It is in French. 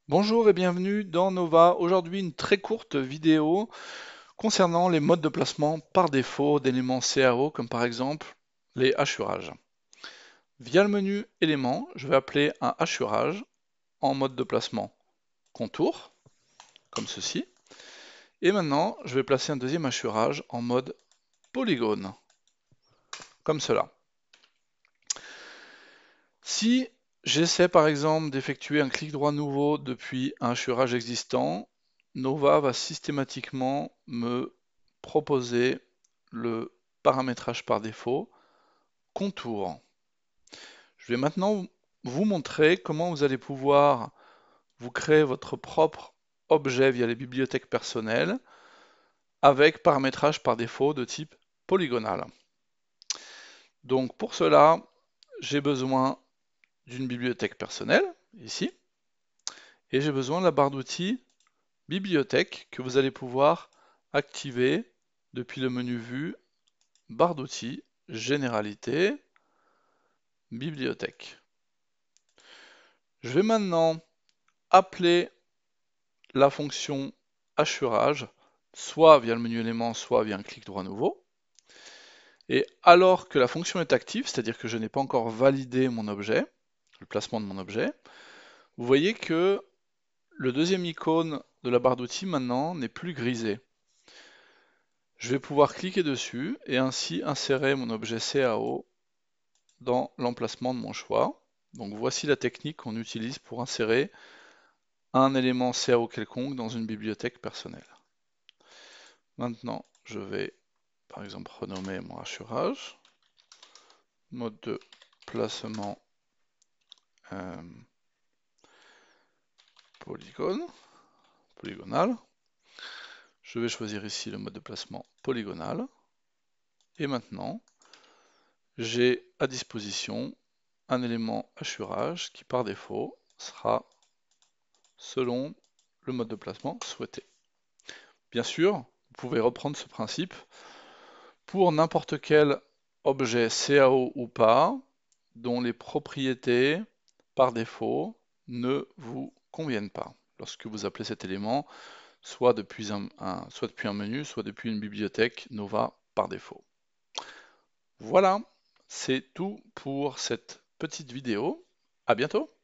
Bonjour et bienvenue dans Nova. Aujourd'hui, une très courte vidéo concernant les modes de placement par défaut d'éléments CAO, comme par exemple les hachurages. Via le menu éléments, je vais appeler un hachurage en mode de placement contour, comme ceci. Et maintenant, je vais placer un deuxième hachurage en mode polygone, comme cela. Si j'essaie par exemple d'effectuer un clic droit nouveau depuis un hachurage existant, Nova va systématiquement me proposer le paramétrage par défaut contour. Je vais maintenant vous montrer comment vous allez pouvoir vous créer votre propre objet via les bibliothèques personnelles avec paramétrage par défaut de type polygonal. Donc pour cela, j'ai besoin d'une bibliothèque personnelle, ici, et j'ai besoin de la barre d'outils bibliothèque que vous allez pouvoir activer depuis le menu Vue, barre d'outils, Généralité, Bibliothèque. Je vais maintenant appeler la fonction hachurage, soit via le menu éléments, soit via un clic droit nouveau. Et alors que la fonction est active, c'est-à-dire que je n'ai pas encore validé mon objet, le placement de mon objet, vous voyez que le deuxième icône de la barre d'outils maintenant n'est plus grisé. Je vais pouvoir cliquer dessus et ainsi insérer mon objet CAO dans l'emplacement de mon choix. Donc voici la technique qu'on utilise pour insérer un élément CAO quelconque dans une bibliothèque personnelle. Maintenant, je vais par exemple renommer mon hachurage, mode de placement polygonal. Je vais choisir ici le mode de placement polygonal. Et maintenant, j'ai à disposition un élément hachurage qui par défaut sera selon le mode de placement souhaité. Bien sûr, vous pouvez reprendre ce principe pour n'importe quel objet CAO ou pas, dont les propriétés, par défaut, ne vous conviennent pas. Lorsque vous appelez cet élément, soit depuis un menu, soit depuis une bibliothèque Nova par défaut. Voilà, c'est tout pour cette petite vidéo. À bientôt!